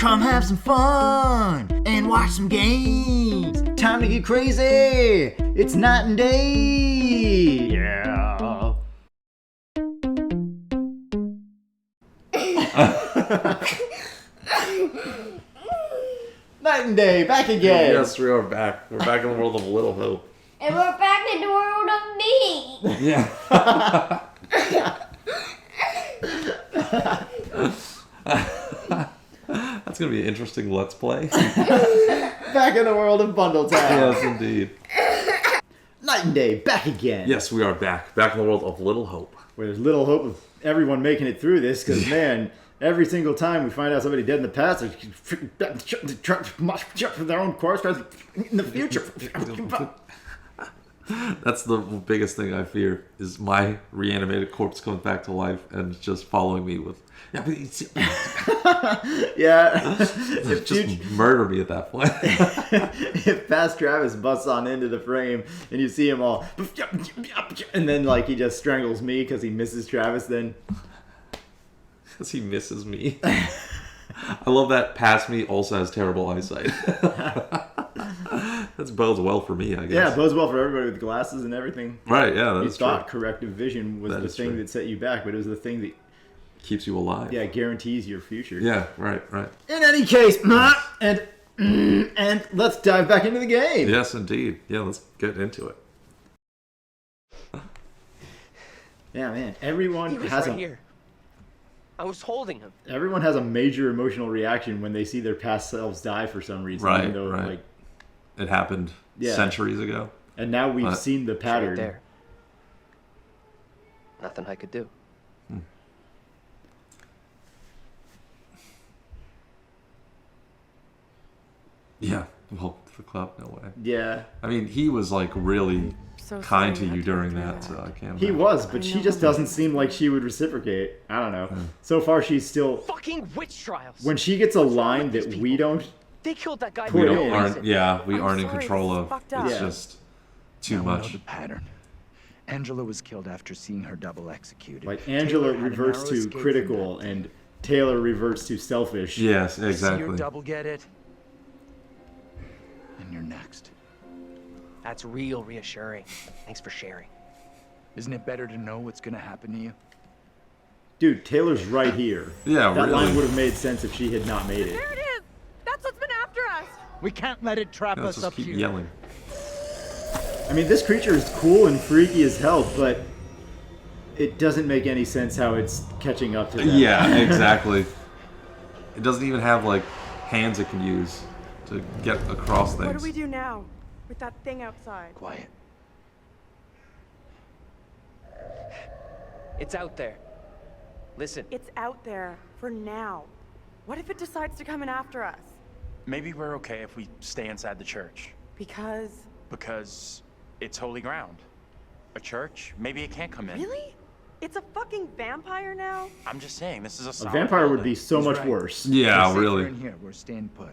Come have some fun and watch some games. Time to get crazy. It's night and day. Yeah. Night and day, back again. Yes, we are back. We're back in the world of Little Hope. And we're back in the world of me. Yeah. That's going to be an interesting Let's Play. Back in the world of Bundle Town. Yes, indeed. Night and day, back again. Yes, we are back. Back in the world of Little Hope. Where there's little hope of everyone making it through this, because, man, every single time we find out somebody dead in the past, they try for their own course in the future. That's the biggest thing I fear, is my reanimated corpse comes back to life and just following me with... Yeah. Just murder me at that point. If past Travis busts on into the frame and you see him all... And then, like, he just strangles me because he misses Travis, then... Because he misses me. I love that past me also has terrible eyesight. That bodes well for me, I guess. Yeah, it bodes well for everybody with glasses and everything. Right, yeah, that's You thought corrective vision was That the is thing true. that set you back, but it was the thing that, keeps you alive. yeah, guarantees your future. Yeah, right. In any case, and let's dive back into the game. Yes, indeed. Yeah, let's get into it. Yeah, man. Everyone He was has right a here. I was holding him. everyone has a major emotional reaction when they see their past selves die for some reason. Right, even though, right. like, It happened Yeah. centuries ago. and now we've seen the Right pattern. there. Nothing I could do. Yeah, well, for Club, no way. Yeah, I mean, he was like really So kind to sorry I you told during you that, so I can't he imagine. was, but I she know. just doesn't seem like she would reciprocate. I don't know. So far, she's still. Fucking witch trials. When she gets a What's wrong line with these that people? we don't. They killed that guy. We We don't- for no aren't, reason. yeah, we I'm aren't in sorry, control this is of. fucked up. It's Yeah. just too Now we know much. the pattern. Angela was killed after seeing her double executed. Like, Angela Taylor had a reverts narrow to escape from critical, that. and Taylor reverts to selfish. Yes, See your exactly. double get it? And you're next. That's real reassuring. Thanks for sharing. Isn't it better to know what's gonna happen to you? Dude, Taylor's right here. Yeah, That line really. would have made sense if she had not made it. There it is! That's what's been after us! We can't let it trap Let's us just up keep here. yelling. I mean, this creature is cool and freaky as hell, but it doesn't make any sense how it's catching up to them. Yeah, exactly. It doesn't even have like hands it can use to get across things. What do we do now? With that thing outside? Quiet. It's out there. Listen. It's out there for now. What if it decides to come in after us? Maybe we're okay if we stay inside the church. Because... Because it's holy ground. A church? Maybe it can't come in. Really? It's a fucking vampire now? I'm just saying, this is a A solid vampire would building. be so He's much right. worse. Yeah, We're safer really. in here. We're staying put.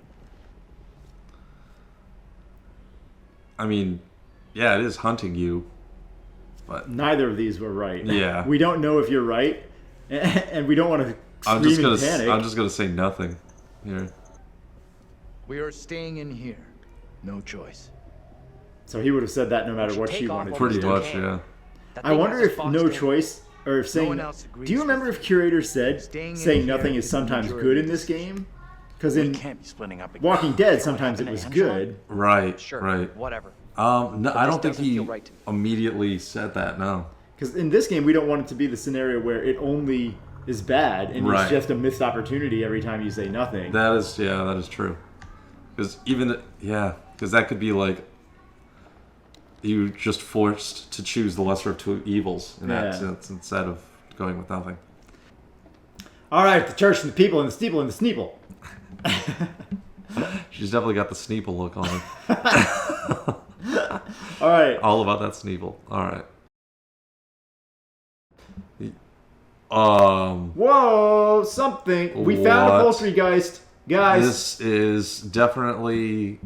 I mean, yeah, it is hunting you, but Neither of these were right. Yeah. We don't know if you're right, and we don't want to I'm scream just gonna in panic. I'm just gonna say nothing here. We are staying in here. No choice. So he would have said that no matter should what she take off wanted what to Pretty do. much, yeah. That I thing wonder has a if fox no in it. choice, or if saying... one else agrees Do you with remember you. if Curator said Staying in saying here nothing is is the sometimes majority good in this game? Because We in can't be splitting up again. Walking Dead, What sometimes it happened was to Angela? good. Right, Sure. right. Whatever. No, But I this don't think doesn't he feel right to me. immediately said that. No. Because in this game, we don't want it to be the scenario where it only is bad, and Right. it's just a missed opportunity every time you say nothing. That is true. Because because that could be like you just forced to choose the lesser of two evils in that Yeah. sense instead of going with nothing. All right, the church and the people and the steeple and the sneeple. She's definitely got the Sneeple look on her. All right. All about that Sneeple. All right. Whoa, something. We found a What? poltergeist. Guys, This is definitely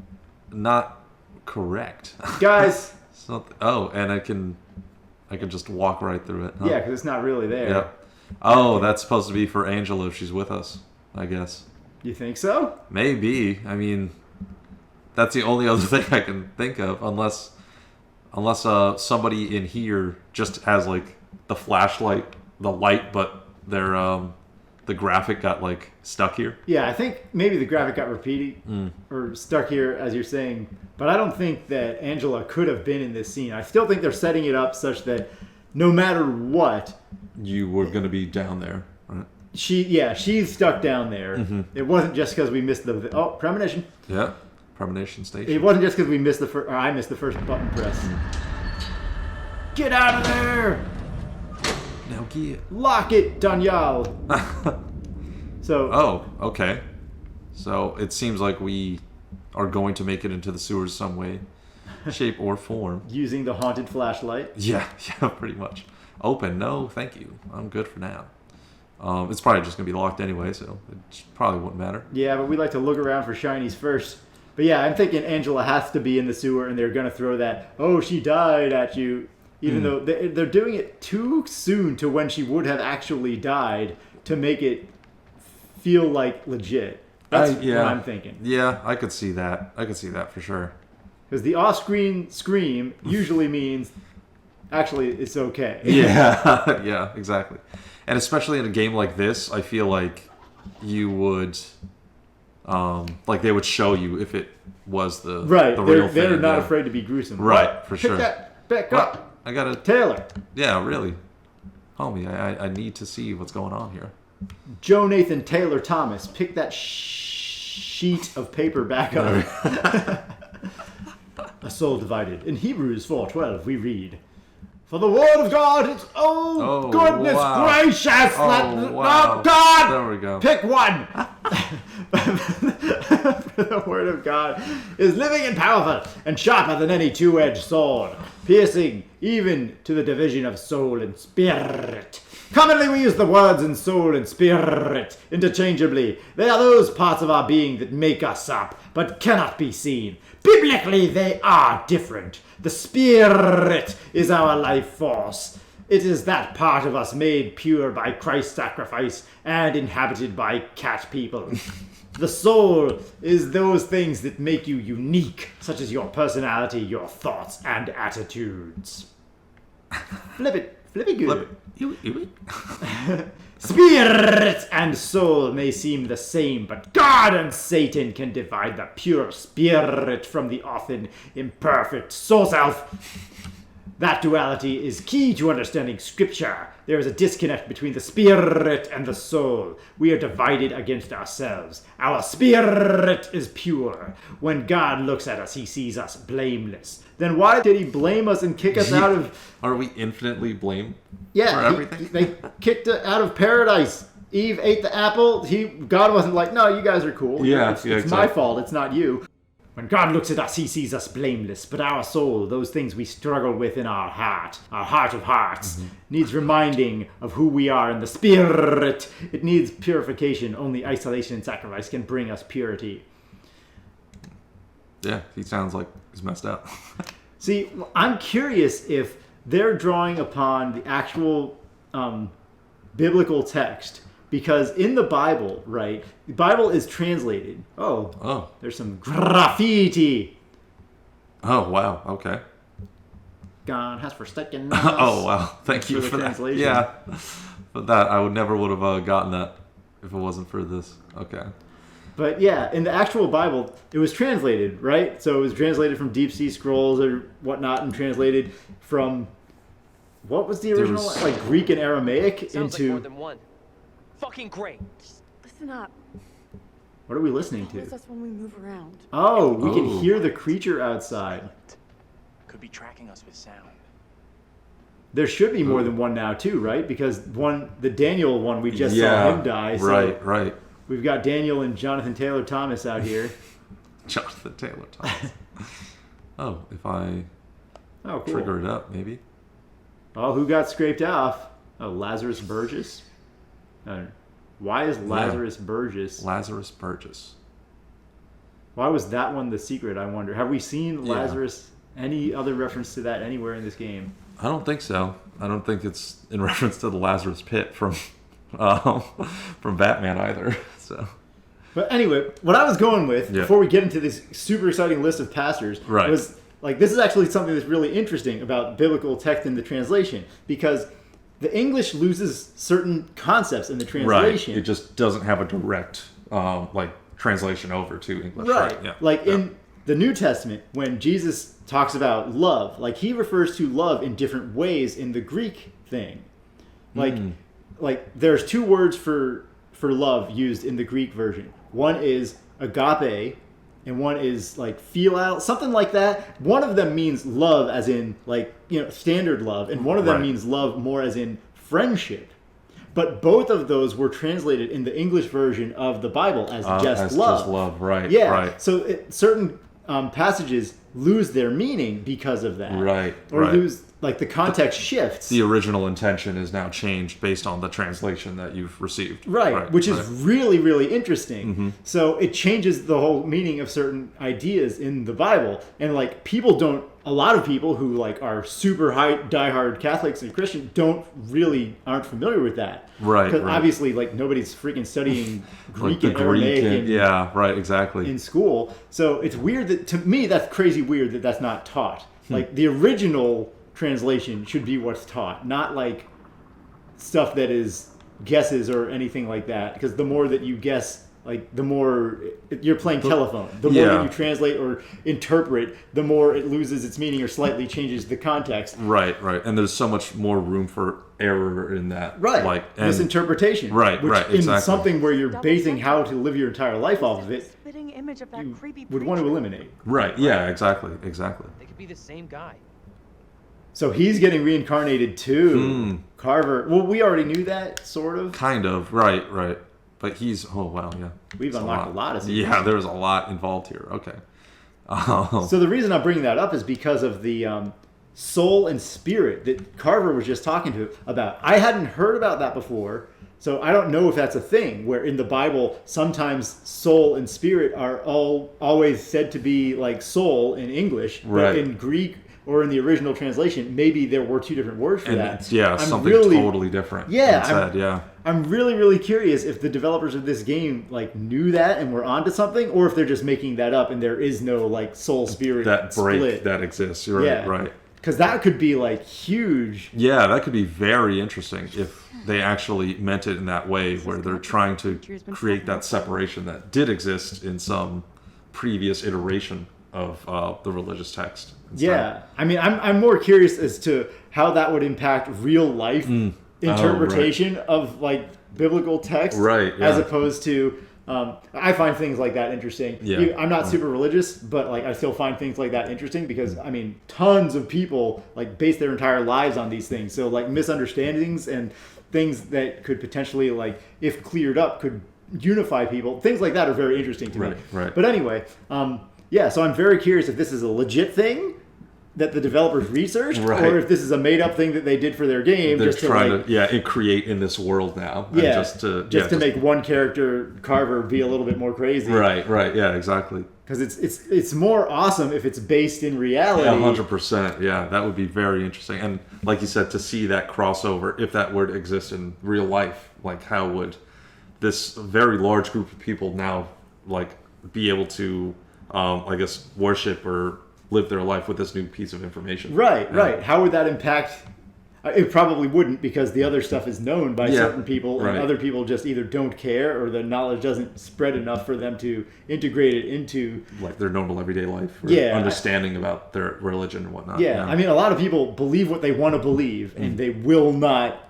not correct. guys. Something. Oh, and I can just walk right through it. Huh? Yeah, because it's not really there. Yep. Oh, that's supposed to be for Angela if she's with us, I guess. You think so? Maybe. I mean, that's the only other thing I can think of, unless somebody in here just has like the flashlight, the light, but their the graphic got like stuck here. Yeah, I think maybe the graphic got repeated or stuck here, as you're saying. But I don't think that Angela could have been in this scene. I still think they're setting it up such that no matter what, you were going to be down there. Right? She's stuck down there. Mm-hmm. It wasn't just because we missed the premonition. Yeah, premonition station. It wasn't just because we missed I missed the first button press. Get out of there! Now get lock it, Danielle. So. Oh, okay. So it seems like we are going to make it into the sewers some way, shape, or form. Using the haunted flashlight. Yeah, pretty much. Open? No, thank you. I'm good for now. It's probably just gonna be locked anyway, so it probably wouldn't matter. Yeah, but we like to look around for shinies first. But yeah, I'm thinking Angela has to be in the sewer, and they're gonna throw that "oh, she died" at you. Even though they're doing it too soon to when she would have actually died to make it feel like legit. That's what I'm thinking. Yeah, I could see that. I could see that for sure. Because the off-screen scream usually means actually it's okay. Yeah, yeah, exactly. And especially in a game like this, I feel like you would, like they would show you if it was the real thing. They're not afraid to be gruesome. Right, for sure. Pick that back up. I gotta... Taylor. Yeah, really. Homie, I need to see what's going on here. Joe Nathan Taylor Thomas, pick that sheet of paper back up. A soul divided. In Hebrews 4:12 we read, "For the word of God is goodness gracious! Wow. God! There we go. Pick one! For the word of God is living and powerful and sharper than any two-edged sword, piercing even to the division of soul and spirit." Commonly we use the words in soul and spirit interchangeably. They are those parts of our being that make us up, but cannot be seen. Biblically, they are different. The spirit is our life force. It is that part of us made pure by Christ's sacrifice and inhabited by cat people. The soul is those things that make you unique, such as your personality, your thoughts, and attitudes. Flip it good. Spirit and soul may seem the same, but God and Satan can divide the pure spirit from the often imperfect soul self. That duality is key to understanding Scripture. There is a disconnect between the spirit and the soul. We are divided against ourselves. Our spirit is pure. When God looks at us, he sees us blameless. Then why did he blame us and kick us out of... Are we infinitely blamed for everything? They kicked it out of paradise. Eve ate the apple. God wasn't like, no, you guys are cool. Yeah, it's exactly. My fault. It's not you. When God looks at us, he sees us blameless. But our soul, those things we struggle with in our heart of hearts, needs reminding of who we are in the spirit. It needs purification. Only isolation and sacrifice can bring us purity. Yeah, he sounds like he's messed up. See, I'm curious if they're drawing upon the actual biblical text. Because in the Bible, right, the Bible is translated. Oh. There's some graffiti. Oh, wow. Okay. God has forsaken us. Oh, wow. Thank you for that. Translation. Yeah. But that, I would never would have gotten that if it wasn't for this. Okay. But yeah, in the actual Bible, it was translated, right? So it was translated from Deep Sea Scrolls or whatnot and translated from, what was the original? Like Greek and Aramaic Sounds into... like more than one. Fucking great. Just listen up. What are we listening to? It's us when we move around. Oh, we can hear the creature outside. Could be tracking us with sound. There should be more than one now too, right? Because the Daniel one, we just saw him die. So right. We've got Daniel and Jonathan Taylor Thomas out here. Jonathan Taylor Thomas. Oh, if I cool. trigger it up, maybe. Oh, who got scraped off? Oh, Lazarus Burgess. Why is Lazarus Burgess? Lazarus Burgess. Why was that one the secret, I wonder? Have we seen Lazarus, any other reference to that anywhere in this game? I don't think so. I don't think it's in reference to the Lazarus Pit from Batman either. So, But anyway, what I was going with before we get into this super exciting list of pastors was like this is actually something that's really interesting about biblical text in the translation because the English loses certain concepts in the translation. Right. It just doesn't have a direct like translation over to English. Right. Yeah. Like in the New Testament, when Jesus talks about love, like he refers to love in different ways in the Greek thing. Like there's two words for love used in the Greek version. One is agape, and one is like phileo, something like that. One of them means love as in like, standard love, and one of them means love more as in friendship. But both of those were translated in the English version of the Bible as just love. Just love, right. Yeah. Right. So certain passages lose their meaning because of that. Right. Or lose, like the context shifts. The original intention is now changed based on the translation that you've received. Right. Which is really, really interesting. So it changes the whole meaning of certain ideas in the Bible. And like a lot of people who like are super diehard Catholics and Christian aren't familiar with that. Right. Because obviously like nobody's freaking studying Greek and Aramaic in school. So it's weird to me that's crazy weird that that's not taught. Like the original translation should be what's taught, not like stuff that is guesses or anything like that. Because the more that you guess, like the more you're playing telephone. The more that you translate or interpret, the more it loses its meaning or slightly changes the context. Right. And there's so much more room for error in that. Right. Like misinterpretation. Right. Exactly. In something where you're basing how to live your entire life off of it, Spitting image of that you creepy would want to preacher. eliminate. Right. Yeah. Exactly. They could be the same guy. So he's getting reincarnated too. Carver. Well, we already knew that, sort of. Kind of. Right. But he's We've unlocked a lot of secrets. Yeah, there's a lot involved here. Okay. So the reason I'm bringing that up is because of the soul and spirit that Carver was just talking to about. I hadn't heard about that before, so I don't know if that's a thing where in the Bible sometimes soul and spirit are always said to be like soul in English, but in Greek or in the original translation, maybe there were two different words for that. Something totally different. I'm really, really curious if the developers of this game like knew that and were onto something, or if they're just making that up and there is no like soul spirit that break split that exists. Right. Because that could be like huge. Yeah, that could be very interesting if they actually meant it in that way, where they're trying to create that separation that did exist in some previous iteration of the religious text. Yeah, I mean, I'm more curious as to how that would impact real life interpretation of like biblical text, as opposed to. I find things like that interesting. Yeah. I'm not super religious, but like I still find things like that interesting because I mean, tons of people like base their entire lives on these things. So like misunderstandings and things that could potentially like, if cleared up, could unify people. Things like that are very interesting to me. Right. But anyway, so I'm very curious if this is a legit thing that the developers researched, or if this is a made-up thing that they did for their game. They're just trying to create in this world now. Yeah, and just to make one character, Carver, be a little bit more crazy. Right, yeah, exactly. Because it's more awesome if it's based in reality. Yeah, 100%. Yeah, that would be very interesting. And like you said, to see that crossover, if that were to exist in real life, like how would this very large group of people now like be able to, I guess, worship or live their life with this new piece of information. Right. How would that impact? It probably wouldn't, because the other stuff is known by certain people, and other people just either don't care or the knowledge doesn't spread enough for them to integrate it into like their normal everyday life, or understanding about their religion and whatnot. I mean, a lot of people believe what they want to believe, and they will not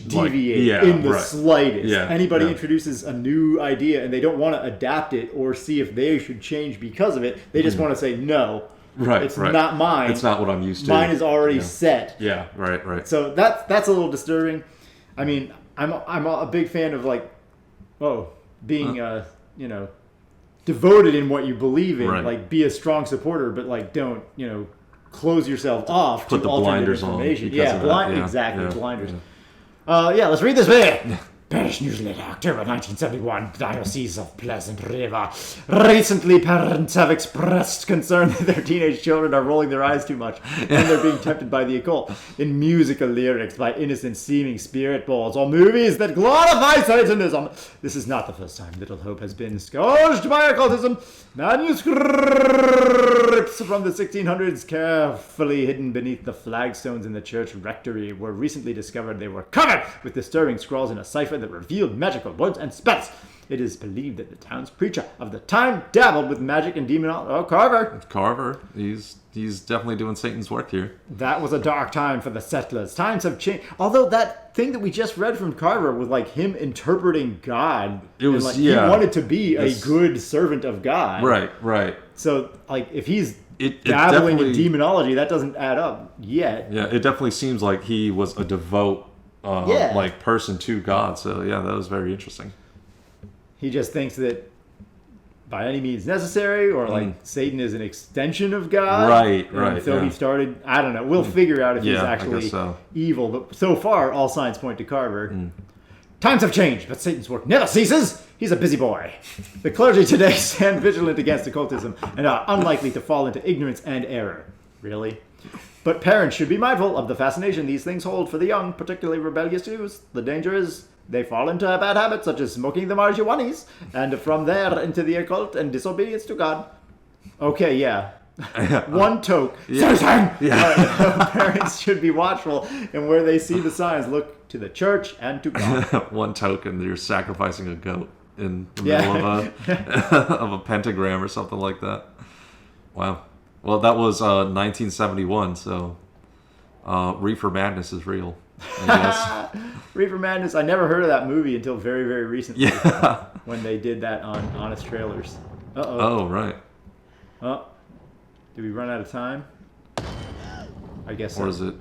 deviate in the slightest. Anybody introduces a new idea and they don't want to adapt it or see if they should change because of it. They just want to say no. It's not mine. It's not what I'm used to. Mine is already set. Yeah, right. So that's a little disturbing. I mean, I'm a big fan of like, being devoted in what you believe in. Like, be a strong supporter, but like don't close yourself off Put to the alternate blinders information. on. Exactly, blinders. Yeah, let's read this bit. Parish newsletter, October 1971, Diocese of Pleasant River. Recently, parents have expressed concern that their teenage children are rolling their eyes too much and they're being tempted by the occult in musical lyrics by innocent seeming spirit balls or movies that glorify Satanism. This is not the first time Little Hope has been scourged by occultism. Manuscripts from the 1600s carefully hidden beneath the flagstones in the church rectory were recently discovered. They were covered with disturbing scrawls in a cipher that revealed magical words and spells. It is believed that the town's preacher of the time dabbled with magic and demonology. Oh, Carver! Carver, he's definitely doing Satan's work here. That was a dark time for the settlers. Times have changed. Although that thing that we just read from Carver was like him interpreting God. It was, like, yeah. He wanted to be a good servant of God. Right. So, like, if he's It dabbling in definitely- demonology, that doesn't add up yet. Yeah, it definitely seems like he was a devout, like person to God. So yeah, that was very interesting. He just thinks that by any means necessary, or like Satan is an extension of God. Right. And so Yeah. he started, I don't know, we'll figure out if he's Yeah, I actually guess so. evil. But so far, all signs point to Carver. Times have changed, but Satan's work never ceases. He's a busy boy. The clergy today stand vigilant against occultism and are unlikely to fall into ignorance and error. Really? But parents should be mindful of the fascination these things hold for the young, particularly rebellious youths. The danger is they fall into bad habits such as smoking the marijuanas, and from there into the occult and disobedience to God. Okay, yeah. One toke. Satan! Parents should be watchful, and where they see the signs, look to the church and to God. One token, you're sacrificing a goat in the middle of a pentagram or something like that. Wow. Well, that was 1971, so Reefer Madness is real, I guess. Reefer Madness, I never heard of that movie until very, very recently. Yeah. When they did that on Honest Trailers. Uh-oh. Oh, right. Oh. Did we run out of time? I guess so. Or is it?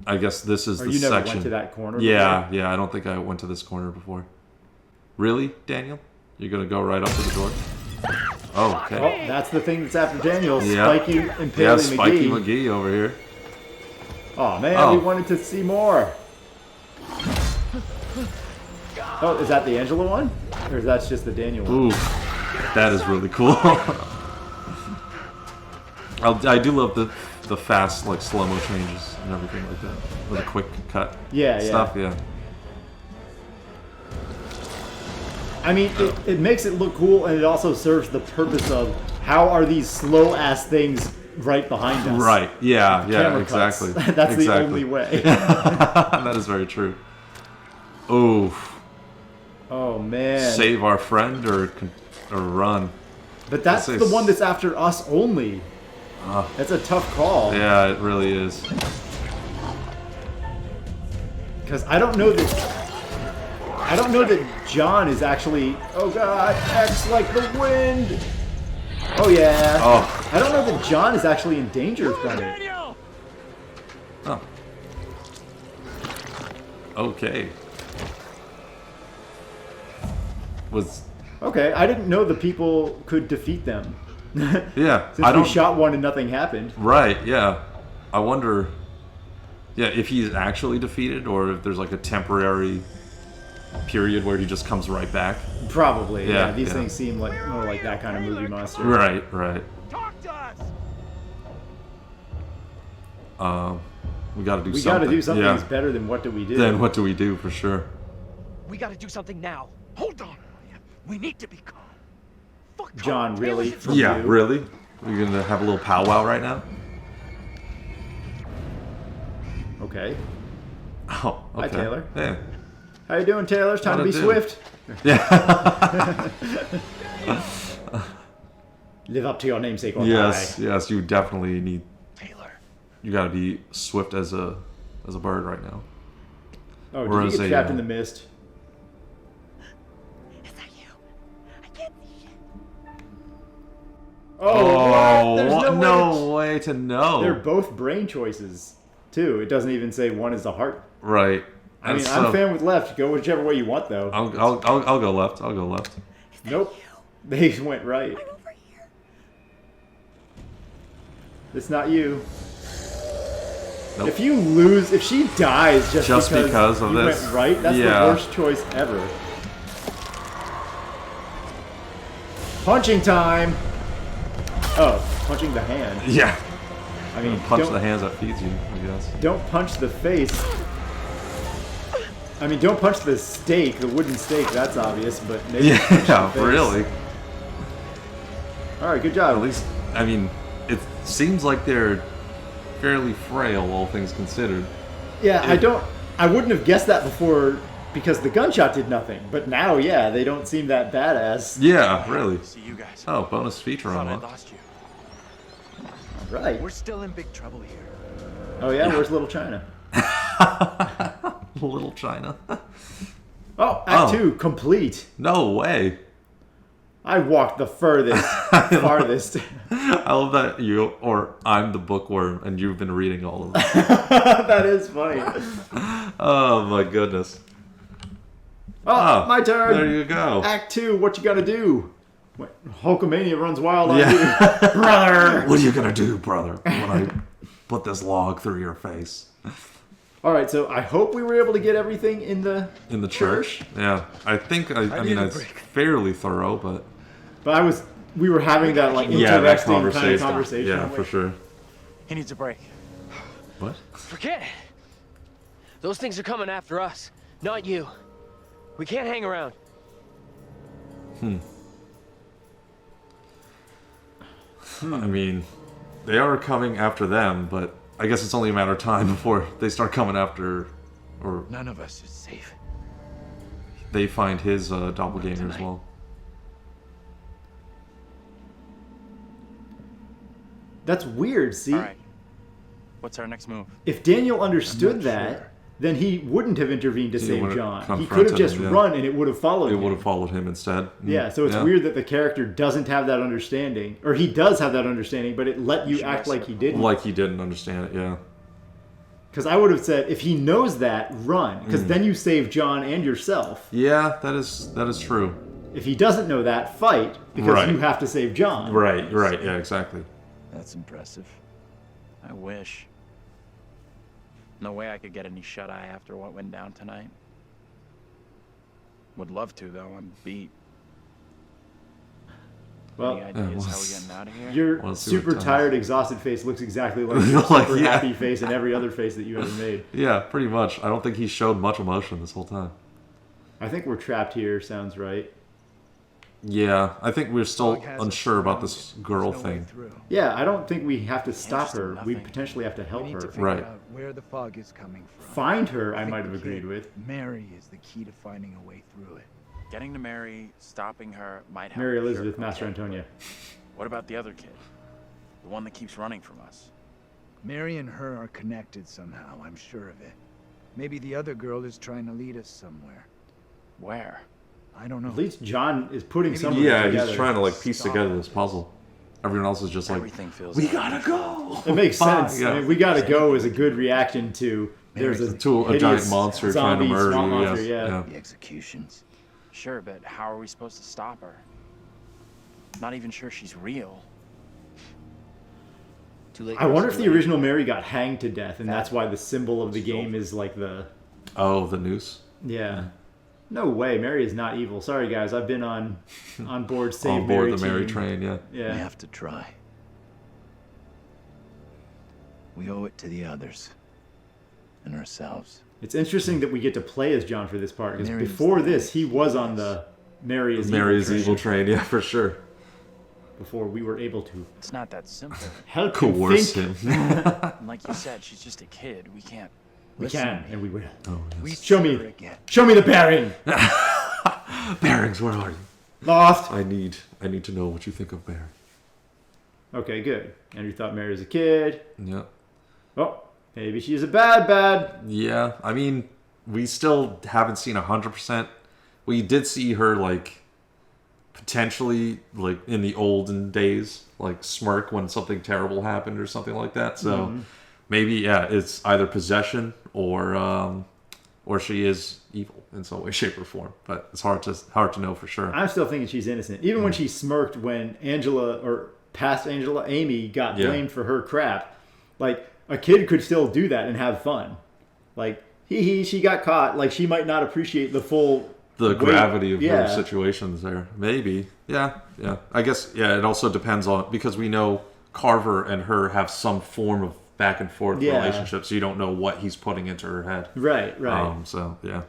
I guess this is Or the you never section. went to that corner Yeah, before? yeah. I don't think I went to this corner before. Really, Daniel? You're gonna go right up to the door? Oh, okay. Oh, that's the thing that's after Daniel. Yeah. Spiky and Paley Spiky McGee. McGee over here. Oh, man, Oh. we wanted to see more. Oh, is that the Angela one? Or is that just the Daniel one? Ooh, that is really cool. I do love the fast, like, slow-mo changes and everything like that. With a quick cut stuff, yeah. I mean, it makes it look cool, and it also serves the purpose of how are these slow-ass things right behind us? Right, yeah, Camera cuts. exactly. That's the Exactly. only way. That is very true. Oof. Oh, man. Save our friend or run. But that's Let's the say one that's after us only. That's a tough call. Yeah, it really is. Because I don't know that John is actually. Oh God, X like the wind. Oh yeah. Oh. I don't know that John is actually in danger from it. Oh. Okay. Okay, I didn't know the people could defeat them. Yeah, Since we shot one and nothing happened. Right, yeah. I wonder, if he's actually defeated or if there's like a temporary period where he just comes right back. Probably. Yeah. These yeah. things seem like more like that kind of movie monster. Right. Talk to us. We got to do We something. got to do something Yeah. that's better than what do we do? Then what do we do for sure? We gotta do something now. Hold on. We need to be calm. Fuck John, really? From Yeah, you? really? We're gonna have a little powwow right now? Okay. Oh, okay. Hi, Taylor. Yeah. How you doing, Taylor? It's time to How'd be it do? swift. Yeah. Live up to your namesake or Yes, die. yes. You definitely need. Taylor. You got to be swift as a bird right now. Oh, Or did as you get a, trapped in the mist? Is that you? I can't see shit. Oh, what? There's what? no way. way to know. They're both brain choices, too. It doesn't even say one is the heart. Right. I mean, That's I'm so- fan with left. Go whichever way you want, though. I'll go left. I'll go left. Nope. They went right. I'm over here. It's not you. Nope. If she dies just because of you this, went right, that's the worst choice ever. Punching time. Oh, punching the hand. Yeah. I mean, Punch the hands that feeds you, I guess. Don't punch the face. I mean, don't punch the stake, the wooden stake. That's obvious, but maybe punch the face. Really. All right, good job. At least, I mean, it seems like they're fairly frail, all things considered. Yeah, I wouldn't have guessed that before because the gunshot did nothing. But now, yeah, they don't seem that badass. Yeah, really. See you guys. Oh, bonus feature Thought I unlocked. lost you. Right. We're still in big trouble here. Oh yeah, where's Little China? Little China. Oh, Act 2 complete. No way. I walked the farthest. I love that I'm the bookworm and you've been reading all of them. That is funny. Oh my goodness. Oh, my turn. There you go. Act 2, what you gotta do? Hulkamania runs wild on you. Brother! What are you gonna do, brother, when I put this log through your face? Alright, so I hope we were able to get everything in the church? Yeah. I think, I mean, it's fairly thorough, but... But we were having that, like, interesting kind of conversation. Yeah, for sure. He needs a break. What? Forget it. Those things are coming after us, not you. We can't hang around. I mean, they are coming after them, but I guess it's only a matter of time before they start coming after, or None of us is safe. they find his doppelganger as well. That's weird, see? All right. What's our next move? If Daniel understood that, sure. then he wouldn't have intervened to He save would've John. He could have confronted just him, yeah. run and it would have followed It him. would have followed him instead. Yeah, so it's weird that the character doesn't have that understanding. Or he does have that understanding, but it let you act like he didn't. Like he didn't understand it, yeah. Because I would have said, if he knows that, run. Because then you save John and yourself. Yeah, that is true. If he doesn't know that, fight. Because Right. you have to save John. Right, yeah, exactly. That's impressive. I wish. No way I could get any shut-eye after what went down tonight. Would love to, though. I'm beat. Well, Any ideas how we're getting out of here? your Let's see what super time. tired, exhausted face looks exactly like your Like, super yeah. happy face and every other face that you ever made. Yeah, pretty much. I don't think he showed much emotion this whole time. I think we're trapped here, sounds right. Yeah, I think we're still Dog has us unsure about this surrounded. girl There's no way thing. through. Yeah, I don't think we have to stop Interesting, her. We nothing. potentially have to help We need to her. figure Right. out where the fog is coming from. Find her, I think might have the agreed kid, with. Mary is the key to finding a way through it. Getting to Mary, stopping her might help. Mary for Elizabeth, sure. Master Antonia. What about the other kid? The one that keeps running from us? Mary and her are connected somehow, I'm sure of it. Maybe the other girl is trying to lead us somewhere. Where? I don't know. At least John is putting Maybe some of it Yeah, together. he's trying to like piece together this puzzle. Everyone else is just like, Everything feels we out of gotta control. go. It makes Bye. sense. Yeah. I mean, we gotta go is a good reaction to there's a To a giant hideous monster trying to zombie murder swamp you. monster, Yes. yeah. The executions. Sure, but how are we supposed to stop her? Not even sure she's real. Too late. I wonder if the original Mary got hanged to death, and that's why the symbol of the game is like the... Oh, the noose. Yeah. No way, Mary is not evil. Sorry, guys, I've been on board Save On board Mary the Mary team. train, yeah. Yeah. We have to try. We owe it to the others. And ourselves. It's interesting that we get to play as John for this part, because Mary is before the this, he was on the Mary is Mary's evil evil train. train, yeah, for sure. Before we were able to It's not that simple. help him Coerce think. him. And like you said, she's just a kid. We can't. We can, and we will. We Show see me. her again. Show me the bearing. Bearings, where are you? Lost. I need to know what you think of Barry. Okay, good. Andrew thought Mary was a kid. Yeah. Oh, maybe she's a bad. Yeah, I mean, we still haven't seen 100%. We did see her, like, potentially, like, in the olden days, like, smirk when something terrible happened or something like that. So maybe, yeah, it's either possession or she is evil in some way, shape, or form. But it's hard to know for sure. I'm still thinking she's innocent. Even when she smirked when Angela, or past Angela, Amy, got Yeah. blamed for her crap. Like, a kid could still do that and have fun. Like, she got caught. Like, she might not appreciate the full... The gravity of yeah. her situations there. Maybe. Yeah. I guess, it also depends on... Because we know Carver and her have some form of back and forth relationship, so you don't know what he's putting into her head. Right. So, yeah.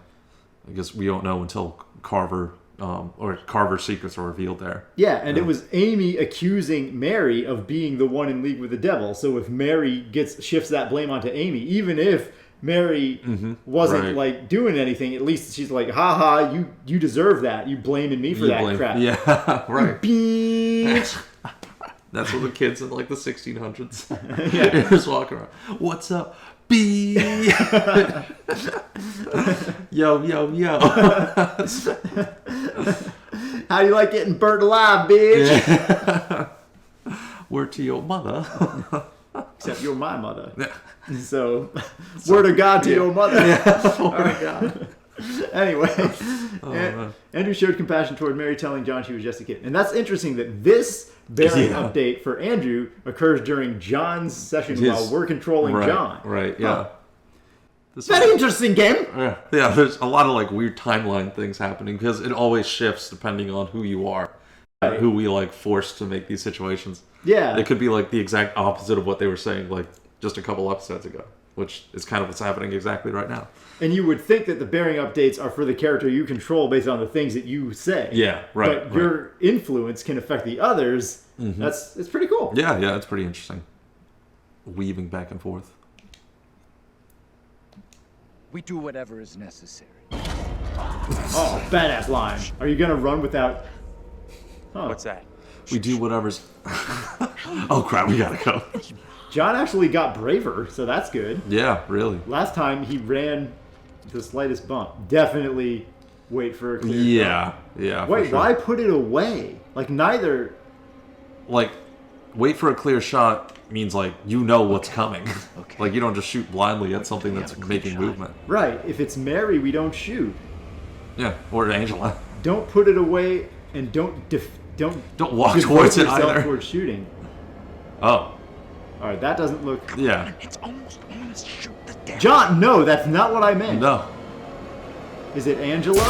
I guess we don't know until Carver... or Carver's secrets are revealed there. Yeah, and it was Amy accusing Mary of being the one in league with the devil. So if Mary shifts that blame onto Amy, even if Mary wasn't like doing anything, at least she's like, haha, you deserve that. You blaming me for that crap. Yeah, right. Bitch. That's what the kids in like the 1600s. You're just walking around. What's up? B. Yo. How do you like getting burnt alive, bitch? Yeah. Word to your mother. Except you're my mother. So, word of God to your mother. Word of God. Anyway, Andrew showed compassion toward Mary, telling John she was just a kid. And that's interesting that this bearing update for Andrew occurs during John's session while we're controlling John. Right, yeah. Very interesting game. Yeah, there's a lot of like weird timeline things happening because it always shifts depending on who you are, who we like forced to make these situations. Yeah. It could be like the exact opposite of what they were saying like just a couple episodes ago, which is kind of what's happening exactly right now. And you would think that the bearing updates are for the character you control based on the things that you say. Yeah, right. But your influence can affect the others. It's pretty cool. Yeah, it's pretty interesting. Weaving back and forth. We do whatever is necessary. Oh, badass line. Are you gonna run without... What's that? We do whatever's... Oh crap, we gotta go. John actually got braver, so that's good. Yeah, really. Last time he ran the slightest bump. Definitely wait for a clear shot. Yeah. Wait, sure. why put it away? Like, neither... Like, wait for a clear shot means, like, you know what's coming. Okay. Like, you don't just shoot blindly at something that's making movement. Right, if it's Mary, we don't shoot. Yeah, or Angela. Don't put it away, and don't walk devote towards it yourself either. towards shooting. Oh. Alright, that doesn't look... Yeah. It's almost almost shoot the damn. John, no, that's not what I meant. No. Is it Angela?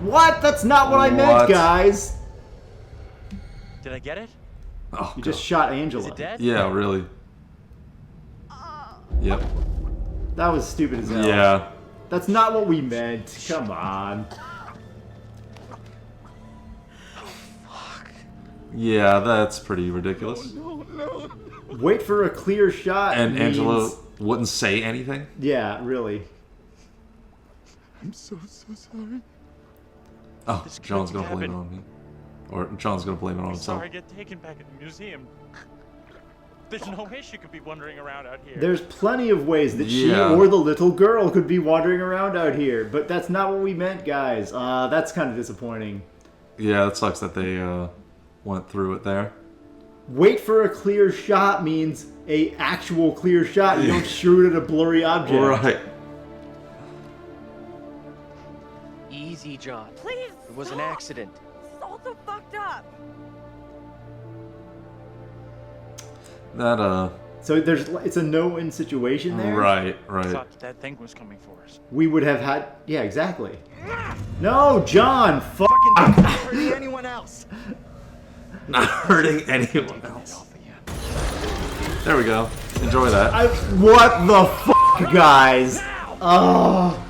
What? That's not what I meant, What? guys. Did I get it? Oh, You God. just shot Angela. Is it dead? Yeah, really. Yep. That was stupid as hell. Yeah. That's not what we meant. Come on. Yeah, that's pretty ridiculous. Wait for a clear shot. And means... Angela wouldn't say anything? Yeah, really. I'm so sorry. Oh, This John's couldn't gonna blame it happen. on me. Or John's gonna blame it on I'm himself. sorry, I get taken back at the museum. There's no way she could be wandering around out here. There's plenty of ways that she Yeah. or the little girl could be wandering around out here, but that's not what we meant, guys. That's kind of disappointing. Yeah, it sucks that they went through it there. Wait for a clear shot means a actual clear shot. You don't shoot at a blurry object. Right. Easy, John. Please. It was an stop. accident. It's all so fucked up. That So it's a no-win situation there. right. I thought that thing was coming for us. We would have had, yeah, exactly. No, John, fuck. Hurting anyone else? Not hurting anyone else. There we go. Enjoy that. What the fuck, guys? Oh.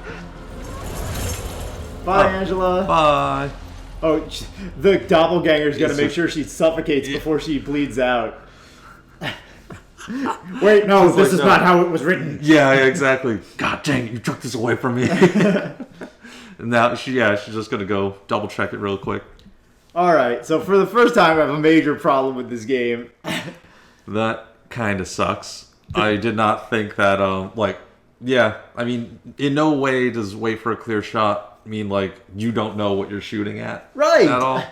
Bye, Angela. Bye. Oh, the doppelganger's gonna It's make just- sure she suffocates before she bleeds out. Wait, no, this is not how it was written. Yeah, exactly. God dang it, you took this away from me. And now she's just gonna go double check it real quick. Alright, so for the first time I have a major problem with this game. That kind of sucks. I did not think that, I mean, in no way does wait for a clear shot mean, like, you don't know what you're shooting at. Right! At all.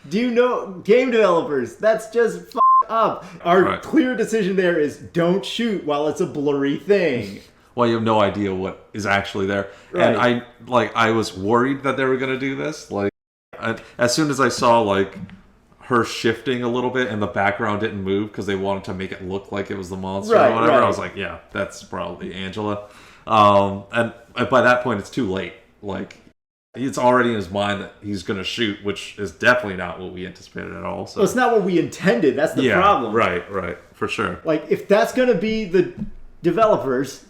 Do you know, game developers, that's just f***ed up. Our Right. clear decision there is don't shoot while it's a blurry thing. Well, you have no idea what is actually there. Right. And I was worried that they were going to do this. Like, as soon as I saw, like, her shifting a little bit and the background didn't move because they wanted to make it look like it was the monster Right, or whatever, right. I was like, yeah, that's probably Angela. And by that point, it's too late. Like, it's already in his mind that he's going to shoot, which is definitely not what we anticipated at all. So Well, it's not what we intended. That's the problem. Right, for sure. Like, if that's going to be the developers,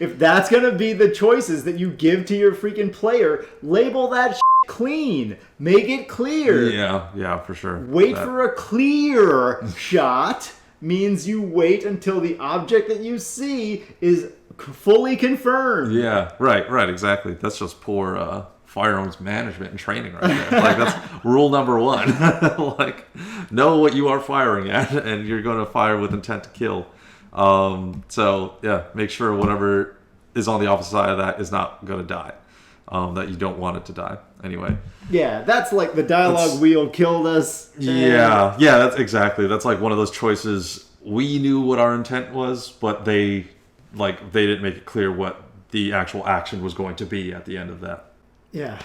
if that's going to be the choices that you give to your freaking player, label that clean. Make it clear. Yeah, for sure. Wait for a clear shot means you wait until the object that you see is fully confirmed. Yeah, right, exactly. That's just poor firearms management and training right there. Like, that's rule number one. Like, know what you are firing at, and you're going to fire with intent to kill. So, yeah, make sure whatever is on the opposite side of that is not going to die. That you don't want it to die. Anyway. Yeah, that's like the dialogue wheel killed us. Yeah, that's exactly. That's like one of those choices. We knew what our intent was, but they didn't make it clear what the actual action was going to be at the end of that. Yeah.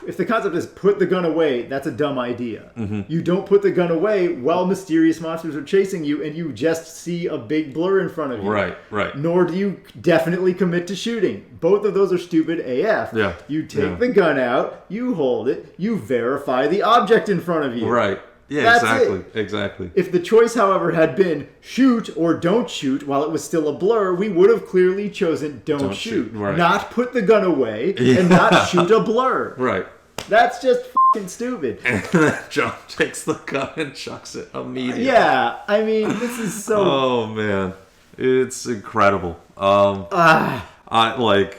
If the concept is put the gun away, that's a dumb idea. Mm-hmm. You don't put the gun away while mysterious monsters are chasing you and you just see a big blur in front of you. Right. Nor do you definitely commit to shooting. Both of those are stupid AF. Yeah. You take the gun out, you hold it, you verify the object in front of you. Right. Yeah, That's exactly. If the choice, however, had been shoot or don't shoot while it was still a blur, we would have clearly chosen don't shoot. Right. Not put the gun away and not shoot a blur. Right. That's just fucking stupid. And then John takes the gun and chucks it immediately. Yeah, I mean, this is so... Oh, man. It's incredible.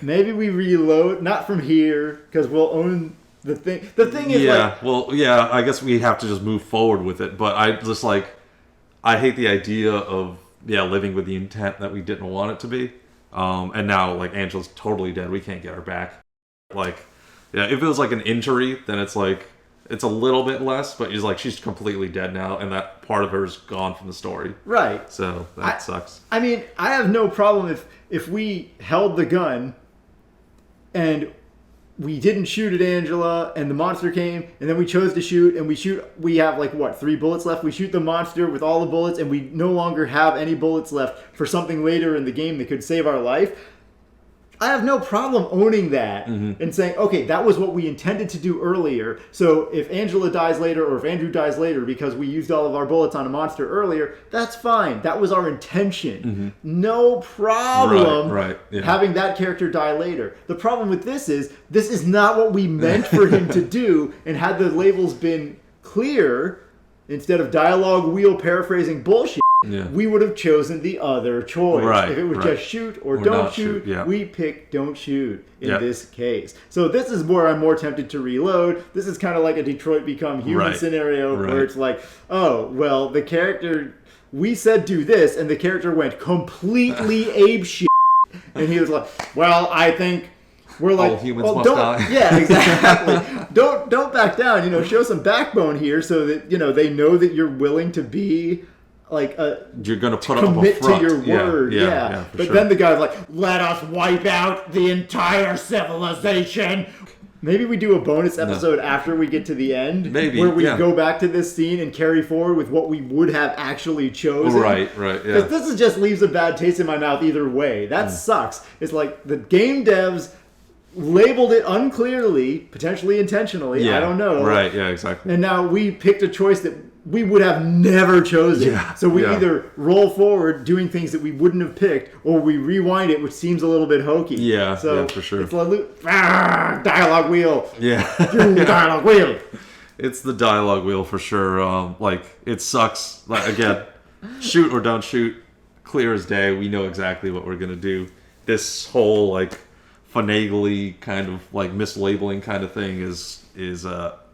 Maybe we reload, not from here, because we'll own... The thing is, I guess we have to just move forward with it. But I hate the idea of living with the intent that we didn't want it to be. And now Angela's totally dead. We can't get her back. If it was an injury, then it's a little bit less. But she's completely dead now, and that part of her is gone from the story. Right. So that sucks. I mean, I have no problem if we held the gun and we didn't shoot at Angela and the monster came and then we chose to shoot and we have 3 bullets left. We shoot the monster with all the bullets and we no longer have any bullets left for something later in the game that could save our life. I have no problem owning that and saying, okay, that was what we intended to do earlier. So if Angela dies later or if Andrew dies later because we used all of our bullets on a monster earlier, that's fine. That was our intention. No problem having that character die later. The problem with this is not what we meant for him to do. And had the labels been clear, instead of dialogue wheel paraphrasing bullshit, we would have chosen the other choice. Right, if it was just shoot or don't shoot, we pick don't shoot in this case. So this is where I'm more tempted to reload. This is kind of like a Detroit Become Human scenario where it's like, oh, well, the character, we said do this, and the character went completely apeshit. And he was like, well, I think... We're like, all humans must die. Yeah, exactly. don't back down. Show some backbone here so that they know that you're willing to be you're gonna put up a commit front. to your word. Yeah. But then the guy's like, let us wipe out the entire civilization. Maybe we do a bonus episode after we get to the end, maybe where we go back to this scene and carry forward with what we would have actually chosen. Right. Yeah. This just leaves a bad taste in my mouth either way. That sucks. It's like the game devs labeled it unclearly, potentially intentionally. I don't know. Right. Yeah. Exactly. And now we picked a choice that we would have never chosen. So we either roll forward doing things that we wouldn't have picked, or we rewind it, which seems a little bit hokey. So for sure. It's dialogue wheel. Yeah. Dialogue wheel. It's the dialogue wheel for sure. It sucks. Again, shoot or don't shoot, clear as day. We know exactly what we're gonna do. This whole finagly kind of mislabeling kind of thing is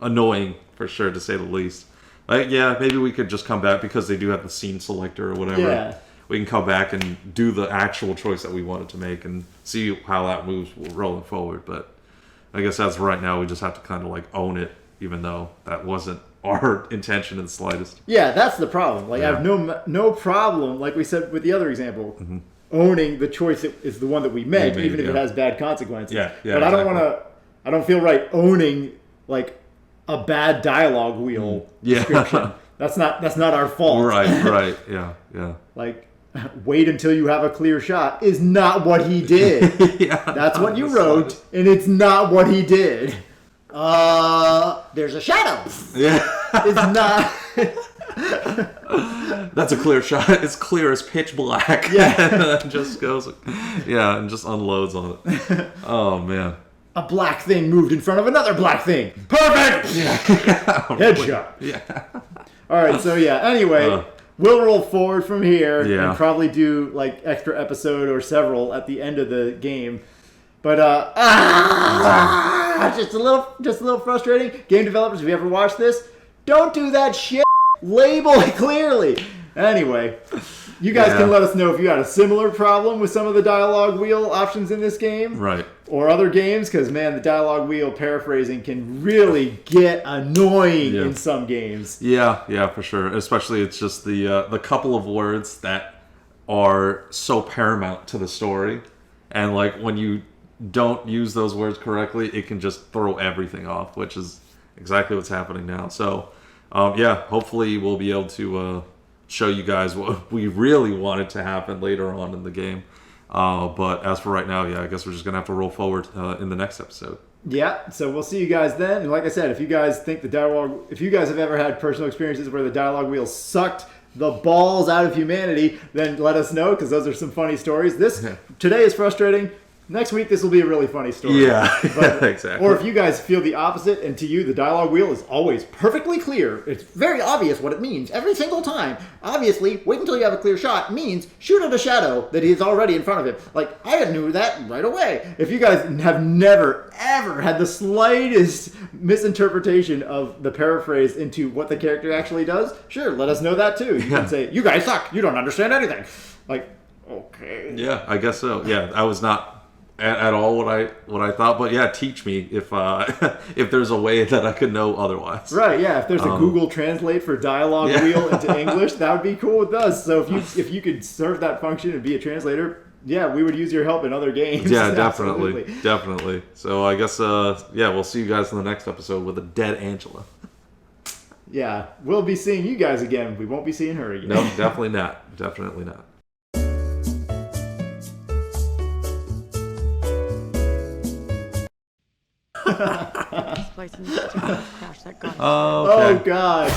annoying for sure, to say the least. Maybe we could just come back because they do have the scene selector or whatever. Yeah. We can come back and do the actual choice that we wanted to make and see how that moves rolling forward. But I guess as of right now, we just have to kind of own it, even though that wasn't our intention in the slightest. Yeah, that's the problem. I have no problem, like we said with the other example, owning the choice that is the one that we meant, even if it has bad consequences. But I don't feel right owning a bad dialogue wheel description. That's not our fault. Right. Yeah. Like, wait until you have a clear shot is not what he did. Yeah. That's what you wrote, and it's not what he did. There's a shadow. Yeah. It's not. That's a clear shot. It's clear as pitch black. Yeah. And then just goes, and just unloads on it. Oh, man. A black thing moved in front of another black thing. Perfect! Yeah. Headshot. Yeah. All right, so yeah, anyway, we'll roll forward from here and probably do like extra episode or several at the end of the game. But just a little frustrating. Game developers, if you ever watch this, don't do that shit. Label it clearly. Anyway, you guys can let us know if you had a similar problem with some of the dialogue wheel options in this game. Right. Or other games, because, man, the dialogue wheel paraphrasing can really get annoying in some games. Yeah, for sure. Especially it's just the couple of words that are so paramount to the story. And, like, when you don't use those words correctly, it can just throw everything off, which is exactly what's happening now. So, hopefully we'll be able to show you guys what we really wanted to happen later on in the game. But as for right now, I guess we're just going to have to roll forward in the next episode. Yeah, so we'll see you guys then. And like I said, if you guys think if you guys have ever had personal experiences where the dialogue wheel sucked the balls out of humanity, then let us know, because those are some funny stories. Today is frustrating. Next week, this will be a really funny story. Yeah, exactly. Or if you guys feel the opposite, and to you, the dialogue wheel is always perfectly clear. It's very obvious what it means every single time. Obviously, wait until you have a clear shot means shoot at a shadow that is already in front of him. Like, I knew that right away. If you guys have never, ever had the slightest misinterpretation of the paraphrase into what the character actually does, sure, let us know that too. You can say, you guys suck. You don't understand anything. Like, okay. Yeah, I guess so. Yeah, I was not at all what I thought, but teach me if if there's a way that I could know otherwise. Right, yeah. If there's a Google Translate for dialogue wheel into English, that would be cool with us. So if you could serve that function and be a translator, we would use your help in other games. Yeah, definitely. So I guess we'll see you guys in the next episode with a dead Angela. Yeah, we'll be seeing you guys again. We won't be seeing her again. No, definitely not. Definitely not. This place needs to crash that goddamn. Oh, okay. Oh, God.